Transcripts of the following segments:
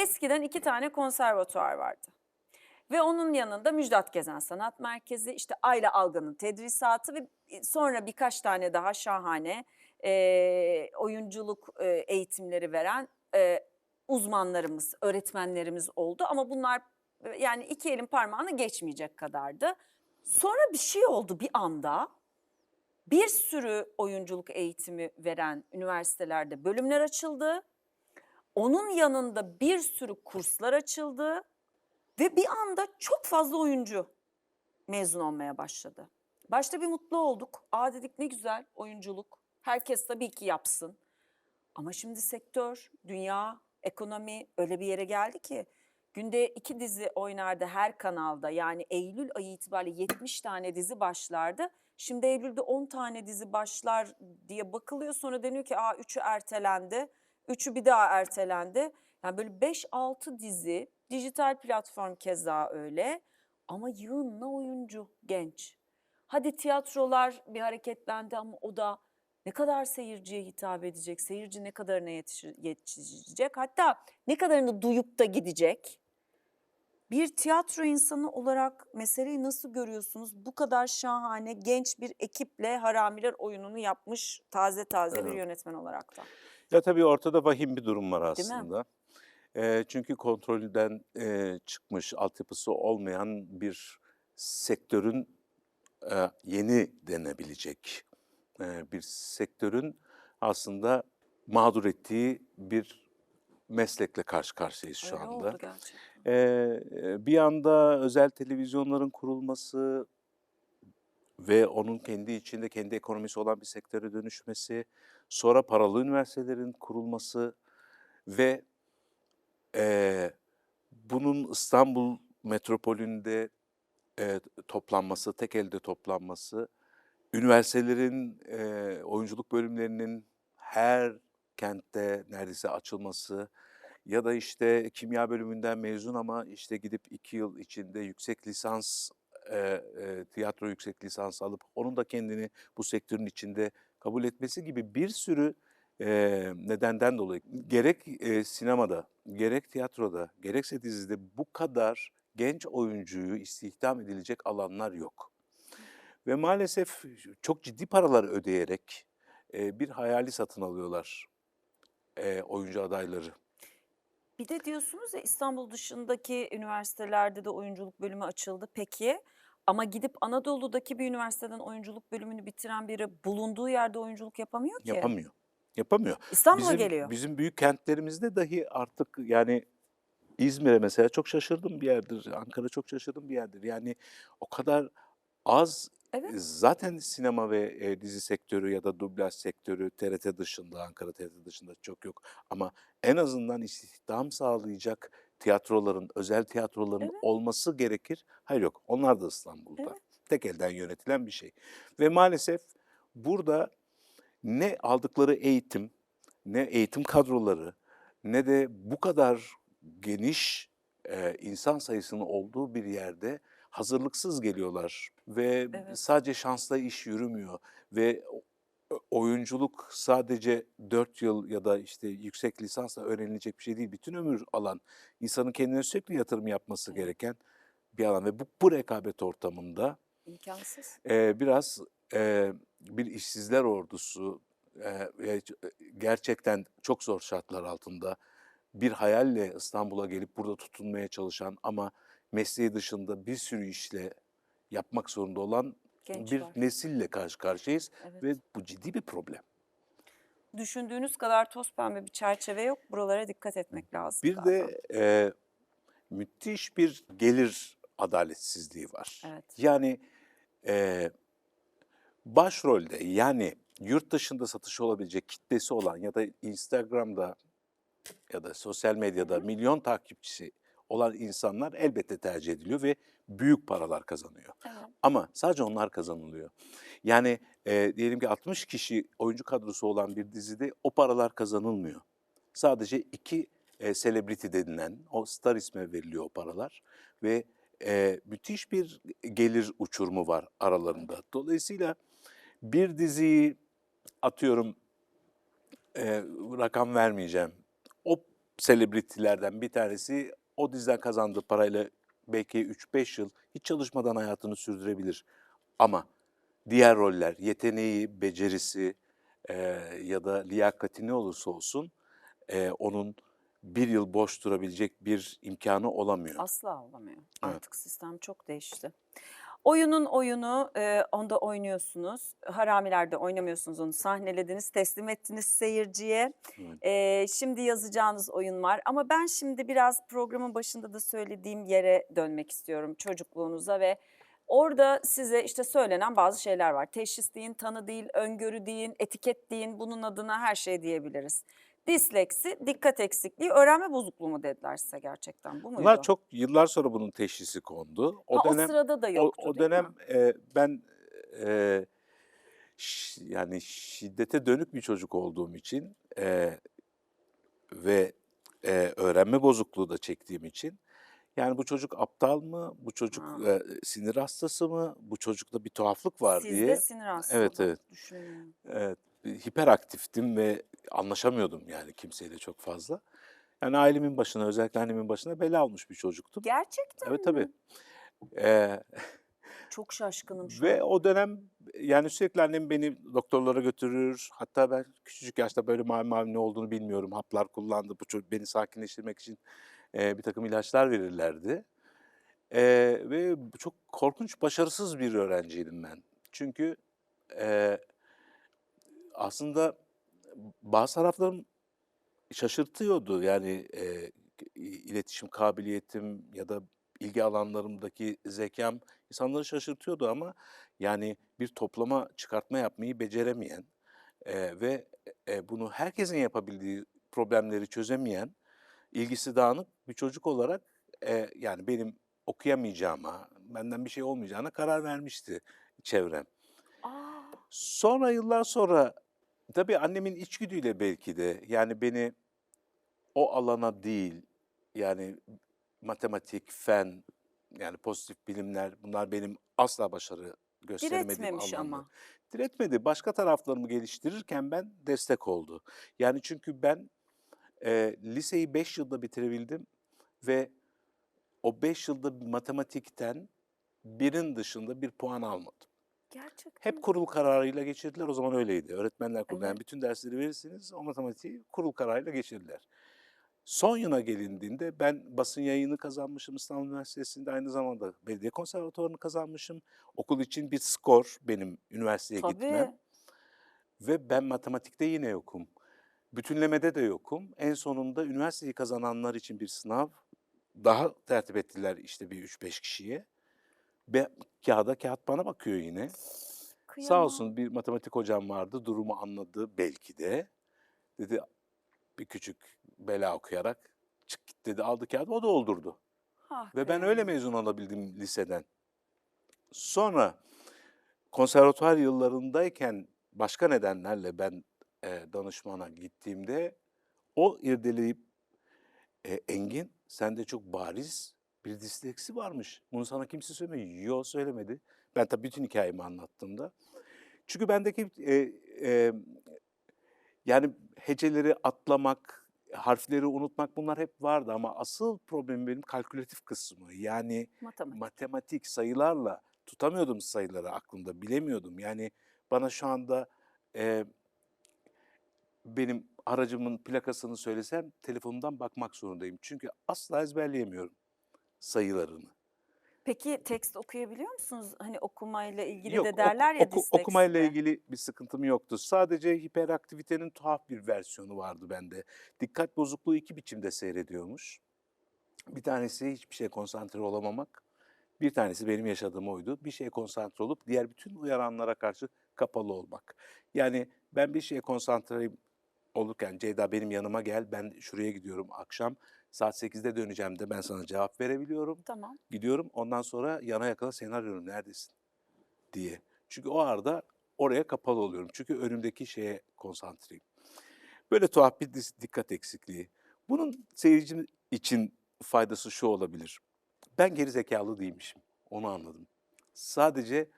Eskiden 2 tane konservatuvar vardı ve onun yanında Müjdat Gezen Sanat Merkezi, işte Ayla Algan'ın tedrisatı ve sonra birkaç tane daha şahane, oyunculuk, eğitimleri veren, uzmanlarımız, öğretmenlerimiz oldu ama bunlar, yani 2 elin parmağını geçmeyecek kadardı. Sonra bir şey oldu bir anda. Bir sürü oyunculuk eğitimi veren üniversitelerde bölümler açıldı. Onun yanında bir sürü kurslar açıldı ve bir anda çok fazla oyuncu mezun olmaya başladı. Başta bir mutlu olduk. Aa dedik ne güzel oyunculuk. Herkes tabii ki yapsın. Ama şimdi sektör, dünya, ekonomi öyle bir yere geldi ki günde 2 dizi oynardı her kanalda. Yani Eylül ayı itibariyle 70 tane dizi başlardı. Şimdi Eylül'de 10 tane dizi başlar diye bakılıyor. Sonra deniyor ki aa 3'ü ertelendi. 3'ü bir daha ertelendi. Yani böyle 5-6 dizi, dijital platform keza öyle. Ama yığınla oyuncu genç. Hadi tiyatrolar bir hareketlendi ama o da ne kadar seyirciye hitap edecek, seyirci ne kadarına yetişecek, hatta ne kadarını duyup da gidecek. Bir tiyatro insanı olarak meseleyi nasıl görüyorsunuz? Bu kadar şahane genç bir ekiple Haramiler oyununu yapmış taze taze bir Evet. yönetmen olarak da. Ya, tabii ortada vahim bir durum var Değil mi? aslında. Çünkü kontrolden, çıkmış, altyapısı olmayan bir sektörün, yeni denebilecek, bir sektörün aslında mağdur ettiği bir meslekle karşı karşıyayız şu Öyle anda. oldu gerçekten. Bir yanda özel televizyonların kurulması ve onun kendi içinde kendi ekonomisi olan bir sektöre dönüşmesi, sonra paralı üniversitelerin kurulması ve Eee, bunun İstanbul metropolünde, toplanması, tek elde toplanması, üniversitelerin, oyunculuk bölümlerinin her kentte neredeyse açılması ya da, işte, kimya bölümünden mezun ama, işte, gidip 2 yıl içinde yüksek lisans, tiyatro yüksek lisansı alıp onun da kendini bu sektörün içinde kabul etmesi gibi bir sürü, nedenden dolayı gerek, sinemada, gerek tiyatroda, gerekse dizide bu kadar genç oyuncuyu istihdam edilecek alanlar yok. Ve maalesef çok ciddi paralar ödeyerek, bir hayali satın alıyorlar, oyuncu adayları. Bir de diyorsunuz ya İstanbul dışındaki üniversitelerde de oyunculuk bölümü açıldı. Peki ama gidip Anadolu'daki bir üniversiteden oyunculuk bölümünü bitiren biri bulunduğu yerde oyunculuk yapamıyor ki. Yapamıyor, yapamıyor. İstanbul'a Bizim geliyor. bizim büyük kentlerimizde dahi artık, yani, İzmir'e mesela çok şaşırdığım bir yerdir, Ankara çok şaşırdığım bir yerdir. Yani o kadar az, Evet, zaten sinema ve, dizi sektörü ya da dublaj sektörü TRT dışında, Ankara TRT dışında çok yok ama en azından istihdam sağlayacak tiyatroların, özel tiyatroların evet, olması gerekir. Hayır, yok. Onlar da İstanbul'da. evet. Tek elden yönetilen bir şey ve maalesef burada ne aldıkları eğitim, ne eğitim kadroları, ne de bu kadar geniş, insan sayısının olduğu bir yerde hazırlıksız geliyorlar ve Evet. sadece şansla iş yürümüyor ve oyunculuk sadece 4 yıl ya da, işte, yüksek lisansla öğrenilecek bir şey değil. Bütün ömür alan, insanın kendine sürekli yatırım yapması Evet, gereken bir alan ve bu rekabet ortamında imkânsız. Biraz, bir işsizler ordusu, ve gerçekten çok zor şartlar altında bir hayalle İstanbul'a gelip burada tutunmaya çalışan ama mesleği dışında bir sürü işle yapmak zorunda olan Genç bir var. nesille karşı karşıyayız ve Evet. bu ciddi bir problem. Düşündüğünüz kadar toz pembe bir çerçeve yok. Buralara dikkat etmek lazım Bir galiba. de, müthiş bir gelir adaletsizliği var. Evet. Yani, eee başrolde, yani yurt dışında satışı olabilecek kitlesi olan ya da Instagram'da ya da sosyal Hı medyada hı. milyon takipçisi olan insanlar elbette tercih ediliyor ve büyük paralar kazanıyor. Evet. Ama sadece onlar kazanılıyor. Yani, diyelim ki 60 kişi oyuncu kadrosu olan bir dizide o paralar kazanılmıyor. Sadece 2 celebrity denilen o star isme veriliyor o paralar ve, müthiş bir gelir uçurumu var aralarında. Dolayısıyla bir diziyi atıyorum, rakam vermeyeceğim. O selebritilerden bir tanesi o diziden kazandığı parayla belki 3-5 yıl hiç çalışmadan hayatını sürdürebilir. Ama diğer roller, yeteneği, becerisi ya da liyakati ne olursa olsun onun bir yıl boş durabilecek bir imkanı olamıyor. Asla olamıyor. Evet. Artık sistem çok değişti. Oyunun oyunu, onda oynuyorsunuz. Haramiler'de oynamıyorsunuz, onu sahnelediniz, teslim ettiniz seyirciye. Evet. Şimdi yazacağınız oyun var ama ben şimdi biraz programın başında da söylediğim yere dönmek istiyorum, çocukluğunuza ve orada size işte söylenen bazı şeyler var. Teşhis deyin, tanı değil, öngörü deyin, etiket deyin, bunun adına her şey diyebiliriz. Disleksi, dikkat eksikliği, öğrenme bozukluğu mu dediler size gerçekten? Bu Bunlar muydu? çok yıllar sonra bunun teşhisi kondu. Ha, O o dönem sırada da yoktu, o değil dönem mi? ben yani şiddete dönük bir çocuk olduğum için ve öğrenme bozukluğu da çektiğim için yani bu çocuk aptal mı? Bu çocuk Ha. sinir hastası mı? Bu çocukta bir tuhaflık var Sizde diye. sinir Evet, hastalığı evet. düşünülüyor. Evet, hiperaktiftim ve anlaşamıyordum yani kimseyle çok fazla. Yani ailemin başına, özellikle annemin başına bela almış bir çocuktum. Gerçekten Evet, tabii. mi? Eee, Çok şaşkınım şu ve an. o dönem yani sürekli annem beni doktorlara götürür. Hatta ben küçücük yaşta böyle mavi mavi ne olduğunu bilmiyorum. Haplar kullandı. Bu çocuk beni sakinleştirmek için bir takım ilaçlar verirlerdi. Ve çok korkunç başarısız bir öğrenciydim ben. Çünkü eee, aslında bazı taraflarım şaşırtıyordu. Yani iletişim kabiliyetim ya da ilgi alanlarımdaki zekam insanları şaşırtıyordu ama yani bir toplama çıkartma yapmayı beceremeyen ve bunu herkesin yapabildiği problemleri çözemeyen, ilgisi dağınık bir çocuk olarak yani benim okuyamayacağıma, benden bir şey olmayacağına karar vermişti çevrem. A! Sonra yıllar sonra tabii annemin içgüdüyle belki de yani beni o alana değil, yani matematik, fen, yani pozitif bilimler bunlar benim asla başarı gösteremediğim Diretmemiş alanlar. ama. Diretmedi. Başka taraflarımı geliştirirken ben destek oldu. Yani çünkü ben liseyi 5 yılda bitirebildim ve o 5 yılda matematikten birin dışında bir puan almadım. Hep Gerçekten. kurul kararıyla geçirdiler. O zaman öyleydi. Öğretmenler kurulu. Evet. Yani bütün dersleri verirsiniz, o matematiği kurul kararıyla geçirdiler. Son yıla gelindiğinde ben basın yayını kazanmışım İstanbul Üniversitesi'nde, aynı zamanda belediye konservatuvarını kazanmışım. Okul için bir skor benim üniversiteye gitmem Tabii. ve ben matematikte yine yokum. Bütünlemede de yokum. En sonunda üniversiteyi kazananlar için bir sınav daha tertip ettiler işte bir 3-5 kişiye. Ve kağıt bana bakıyor yine. Sağ Kıyamam. olsun bir matematik hocam vardı, durumu anladı belki de. Dedi bir küçük bela okuyarak çık git dedi, aldı kağıdı, o doldurdu. Ah, Ve ben öyle kıyamam. mezun olabildim liseden. Sonra konservatuvar yıllarındayken başka nedenlerle ben danışmana gittiğimde o irdeleyip Engin sende çok bariz bir disleksi varmış. Bunu sana kimse söylemedi. Yok, söylemedi. Ben tabii bütün hikayemi anlattığımda. Çünkü bendeki yani heceleri atlamak, harfleri unutmak bunlar hep vardı ama asıl problemim benim kalkülatif kısmı. Yani Matematik. matematik, sayılarla tutamıyordum sayıları aklımda, bilemiyordum. Yani bana şu anda eee, benim aracımın plakasını söylesem telefonumdan bakmak zorundayım. Çünkü asla ezberleyemiyorum sayılarını. Peki tekst okuyabiliyor musunuz? Hani okumayla ilgili Yok, de derler ya okumayla dislekside. ilgili bir sıkıntım yoktu. Sadece hiperaktivitenin tuhaf bir versiyonu vardı bende. Dikkat bozukluğu iki biçimde seyrediyormuş. Bir tanesi hiçbir şeye konsantre olamamak. Bir tanesi benim yaşadığım oydu. Bir şeye konsantre olup diğer bütün uyaranlara karşı kapalı olmak. Yani ben bir şeye konsantre olurken Ceyda benim yanıma gel, ben şuraya gidiyorum akşam saat 8'de döneceğim de ben sana cevap verebiliyorum. Tamam. Gidiyorum, ondan sonra yana yakala seni arıyorum, neredesin diye. Çünkü o arada oraya kapalı oluyorum. Çünkü önümdeki şeye konsantreyim. Böyle tuhaf bir dikkat eksikliği. Bunun seyirci için faydası şu olabilir. Ben geri zekalı değilmişim. Onu anladım. Sadece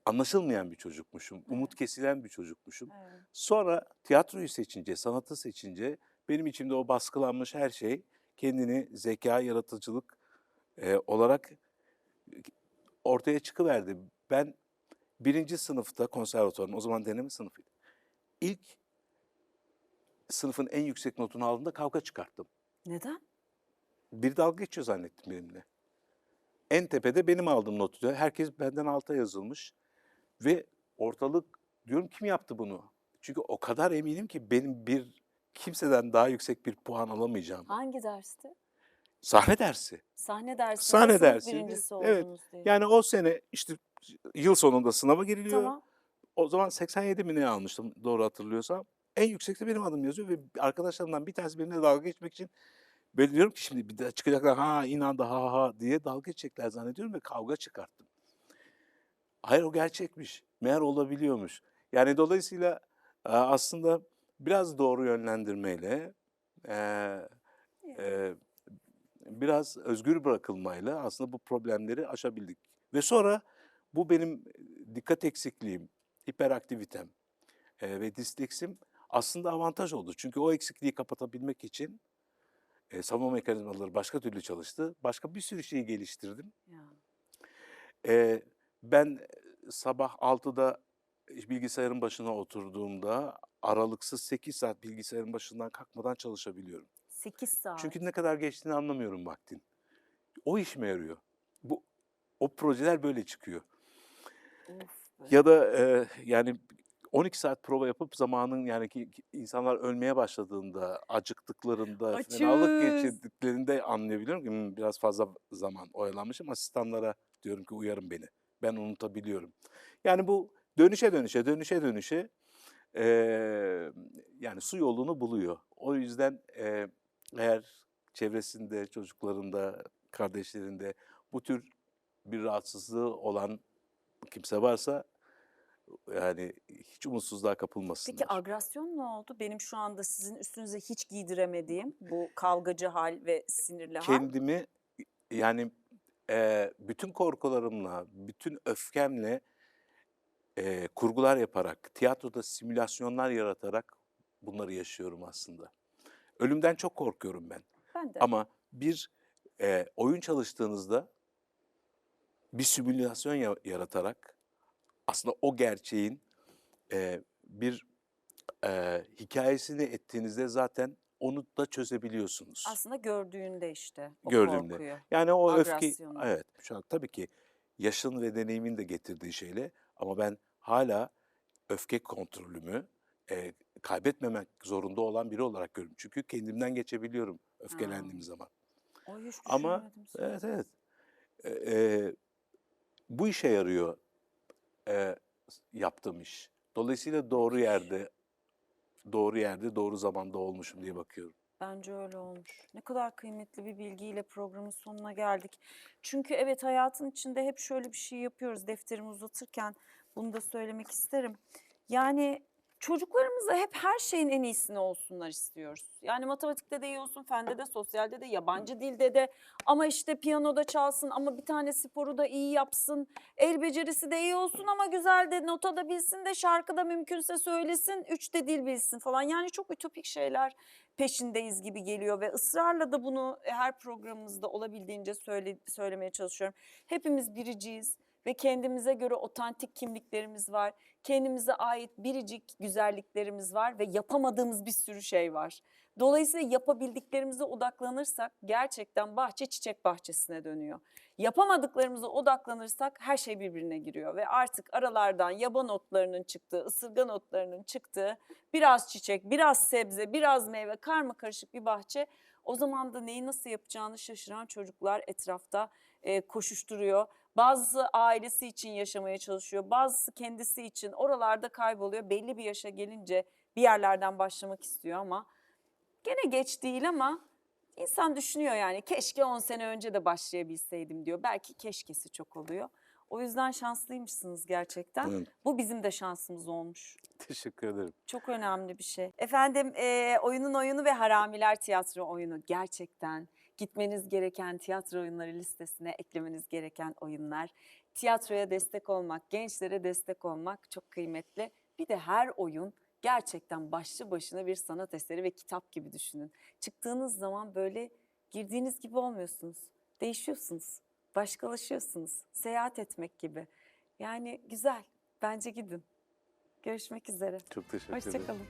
anlaşılmayan bir çocukmuşum. Evet. Umut kesilen bir çocukmuşum. Evet. Sonra tiyatroyu seçince, sanatı seçince benim içimde o baskılanmış her şey kendini zeka, yaratıcılık olarak ortaya çıkıverdi. Ben birinci sınıfta konservatuvarım, o zaman deneme sınıfıydı. İlk sınıfın en yüksek notunu aldığımda kavga çıkarttım. Neden? Bir dalga geçiyor zannettim benimle. En tepede benim aldığım notu. Herkes benden alta yazılmış. Ve ortalık, diyorum kim yaptı bunu? Çünkü o kadar eminim ki benim kimseden daha yüksek bir puan alamayacağım. Hangi dersti? Sahne dersi. Sahne dersinde Sahne sınıf dersiydi. birincisi Evet. oldunuz diye. Yani o sene işte yıl sonunda sınava giriliyor. Tamam. O zaman 87 mi ne almıştım doğru hatırlıyorsam. En yüksekte benim adım yazıyor ve arkadaşlarımdan bir tanesi benimle dalga geçmek için böyle diyorum ki şimdi bir daha çıkacaklar ha inandı ha ha diye dalga geçecekler zannediyorum ve kavga çıkarttım. Hayır o gerçekmiş. Meğer olabiliyormuş. Yani dolayısıyla aslında biraz doğru yönlendirmeyle, e, biraz özgür bırakılmayla aslında bu problemleri aşabildik. Ve sonra bu benim dikkat eksikliğim, hiperaktivitem ve disleksim aslında avantaj oldu. Çünkü o eksikliği kapatabilmek için savunma mekanizmaları başka türlü çalıştı. Başka bir sürü şeyi geliştirdim. Ya. Ben sabah 6'da bilgisayarın başına oturduğumda aralıksız 8 saat bilgisayarın başından kalkmadan çalışabiliyorum. 8 saat. Çünkü ne kadar geçtiğini anlamıyorum vaktin. O işime yarıyor. O projeler böyle çıkıyor. Of, Ya da yani 12 saat prova yapıp zamanın yani ki insanlar ölmeye başladığında, acıktıklarında, fenalık açız. geçirdiklerinde anlayabiliyorum ki biraz fazla zaman oyalanmışım. Asistanlara diyorum ki uyarın beni. Ben unutabiliyorum. Yani bu dönüşe yani su yolunu buluyor. O yüzden eğer çevresinde, çocuklarında, kardeşlerinde bu tür bir rahatsızlığı olan kimse varsa yani hiç umutsuzluğa kapılmasınlar. Peki agresyon ne oldu? Benim şu anda sizin üstünüze hiç giydiremediğim bu kavgacı hal ve sinirli hal. Kendimi yani bütün korkularımla, bütün öfkemle kurgular yaparak, tiyatroda simülasyonlar yaratarak bunları yaşıyorum aslında. Ölümden çok korkuyorum ben. Ben de. Ama bir oyun çalıştığınızda bir simülasyon yaratarak aslında o gerçeğin bir hikayesini ettiğinizde zaten onu da çözebiliyorsunuz. Aslında gördüğünde işte o Gördüğümde. korkuyu, Yani o öfke, agresyonu. evet şu an tabii ki yaşın ve deneyimin de getirdiği şeyle ama ben hala öfke kontrolümü kaybetmemek zorunda olan biri olarak görüyorum. Çünkü kendimden geçebiliyorum öfkelendiğim Ha. zaman. Ay hiç Ama düşünmedim. evet bu işe yarıyor yaptığım iş. Dolayısıyla doğru yerde, doğru zamanda olmuşum diye bakıyorum. Bence öyle olmuş. Ne kadar kıymetli bir bilgiyle programın sonuna geldik. Çünkü evet hayatın içinde hep şöyle bir şey yapıyoruz. Defterimi uzatırken bunu da söylemek isterim. Yani çocuklarımıza hep her şeyin en iyisini olsunlar istiyoruz. Yani matematikte de iyi olsun, fende de, sosyalde de, yabancı dilde de. Ama işte piyanoda çalsın ama bir tane sporu da iyi yapsın. El becerisi de iyi olsun ama güzel de nota da bilsin de şarkıda mümkünse söylesin. 3 de dil bilsin falan. Yani çok ütopik şeyler peşindeyiz gibi geliyor ve ısrarla da bunu her programımızda olabildiğince söylemeye çalışıyorum. Hepimiz biriciyiz ve kendimize göre otantik kimliklerimiz var. Kendimize ait biricik güzelliklerimiz var ve yapamadığımız bir sürü şey var. Dolayısıyla yapabildiklerimize odaklanırsak gerçekten bahçe çiçek bahçesine dönüyor. Yapamadıklarımıza odaklanırsak her şey birbirine giriyor ve artık aralardan yaban otlarının çıktığı, ısırgan otlarının çıktığı biraz çiçek, biraz sebze, biraz meyve, karmakarışık bir bahçe. O zaman da neyi nasıl yapacağını şaşıran çocuklar etrafta koşuşturuyor. Bazısı ailesi için yaşamaya çalışıyor, bazısı kendisi için oralarda kayboluyor. Belli bir yaşa gelince bir yerlerden başlamak istiyor ama gene geç değil ama insan düşünüyor yani keşke 10 sene önce de başlayabilseydim diyor. Belki keşkesi çok oluyor. O yüzden şanslıymışsınız gerçekten. Evet. Bu bizim de şansımız olmuş. Teşekkür ederim. Çok önemli bir şey. Efendim oyunun oyunu ve Haramiler tiyatro oyunu gerçekten gitmeniz gereken tiyatro oyunları listesine eklemeniz gereken oyunlar. Tiyatroya destek olmak, gençlere destek olmak çok kıymetli. Bir de her oyun Gerçekten başlı başına bir sanat eseri ve kitap gibi düşünün. Çıktığınız zaman böyle girdiğiniz gibi olmuyorsunuz. Değişiyorsunuz, başkalaşıyorsunuz. Seyahat etmek gibi. Yani güzel. Bence gidin. Görüşmek üzere. Çok teşekkür Hoşça ederim. kalın.